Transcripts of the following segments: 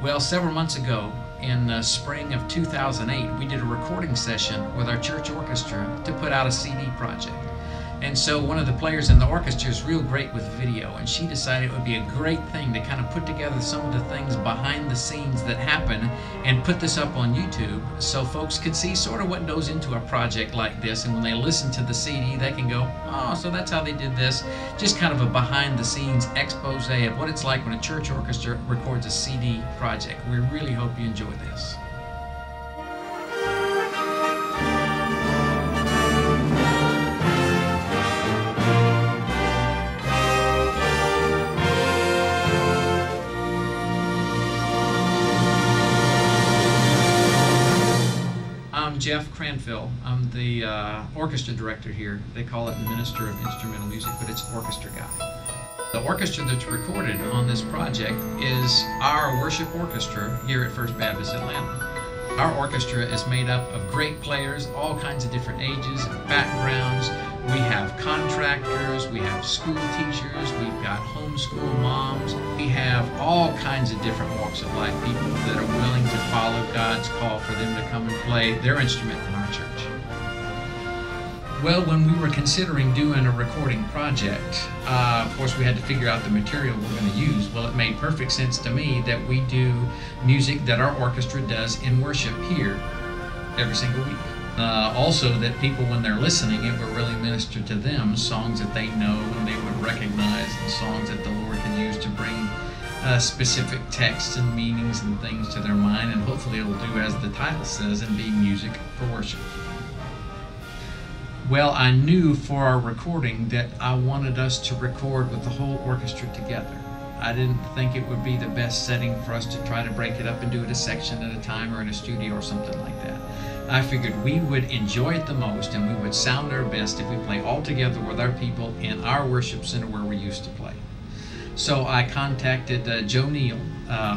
Well, several months ago, in spring of 2008, we did a recording session with our church orchestra to put out a CD project. And so one of the players in the orchestra is real great with video, and she decided it would be a great thing to kind of put together some of the things behind the scenes that happen and put this up on YouTube so folks could see sort of what goes into a project like this, and when they listen to the CD they can go, oh, so that's how they did this. Just kind of a behind the scenes expose of what it's like when a church orchestra records a CD project. We really hope you enjoy this. I'm Jeff Cranfield. I'm the orchestra director here. They call it Minister of Instrumental Music, but it's orchestra guy. The orchestra that's recorded on this project is our worship orchestra here at First Baptist Atlanta. Our orchestra is made up of great players, all kinds of different ages and backgrounds. We have contractors, we have school teachers, we've got homeschool moms. We have all kinds of different walks of life, people that are willing to follow God's call for them to come and play their instrument in our church. Well, when we were considering doing a recording project, of course we had to figure out the material we're going to use. Well, it made perfect sense to me that we do music that our orchestra does in worship here every single week. Also that people, when they're listening, it will really minister to them, songs that they know and they would recognize, and songs that the Lord can use to bring specific texts and meanings and things to their mind, and hopefully it will do as the title says, and be music for worship. Well, I knew for our recording that I wanted us to record with the whole orchestra together. I didn't think it would be the best setting for us to try to break it up and do it a section at a time or in a studio or something like that. I figured we would enjoy it the most and we would sound our best if we play all together with our people in our worship center where we used to play. So I contacted Joe Neal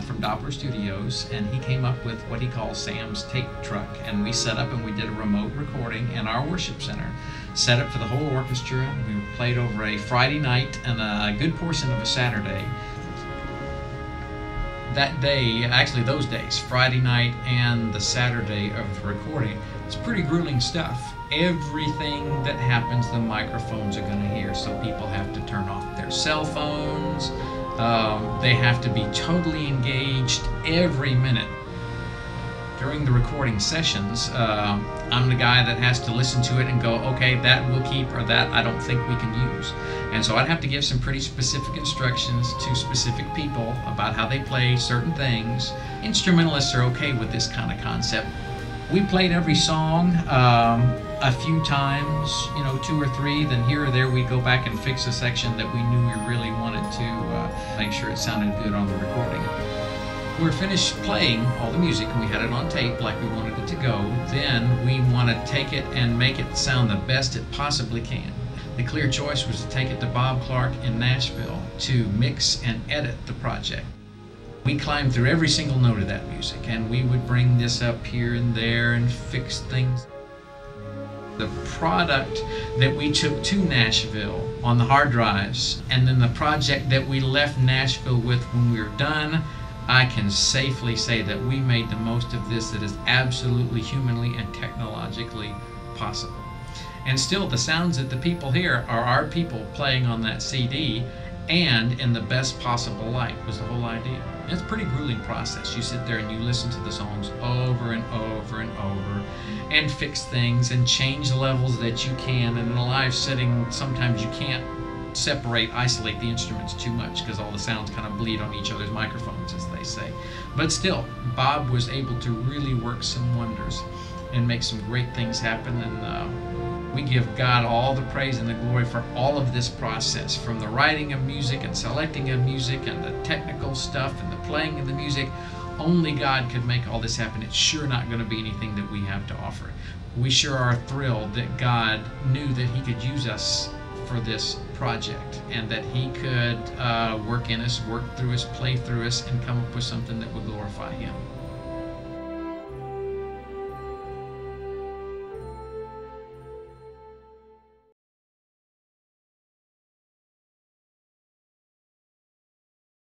from Doppler Studios, and he came up with what he calls Sam's tape truck, and we set up and we did a remote recording in our worship center, set up for the whole orchestra. We played over a Friday night and a good portion of a Saturday. That day, actually those days, Friday night and the Saturday of the recording, it's pretty grueling stuff. Everything that happens, the microphones are going to hear, so people have to turn off their cell phones. They have to be totally engaged every minute. During the recording sessions, I'm the guy that has to listen to it and go, okay, that we'll keep, or that I don't think we can use. And so I'd have to give some pretty specific instructions to specific people about how they play certain things. Instrumentalists are okay with this kind of concept. We played every song a few times, 2 or 3, then here or there we'd go back and fix a section that we knew we really wanted to make sure it sounded good on the recording. We were finished playing all the music and we had it on tape like we wanted it to go. Then we want to take it and make it sound the best it possibly can. The clear choice was to take it to Bob Clark in Nashville to mix and edit the project. We climbed through every single note of that music, and we would bring this up here and there and fix things. The product that we took to Nashville on the hard drives, and then the project that we left Nashville with when we were done, I can safely say that we made the most of this that is absolutely humanly and technologically possible. And still, the sounds that the people hear are our people playing on that CD, and in the best possible light was the whole idea. And it's a pretty grueling process. You sit there and you listen to the songs over and over and over and fix things and change levels that you can. And in a live setting, sometimes you can't isolate the instruments too much because all the sounds kind of bleed on each other's microphones, as they say. But still, Bob was able to really work some wonders and make some great things happen. And we give God all the praise and the glory for all of this process, from the writing of music and selecting of music and the technical stuff and the playing of the music. Only God could make all this happen. It's sure not going to be anything that we have to offer. We sure are thrilled that God knew that He could use us for this project, and that He could work in us, work through us, play through us, and come up with something that would glorify Him.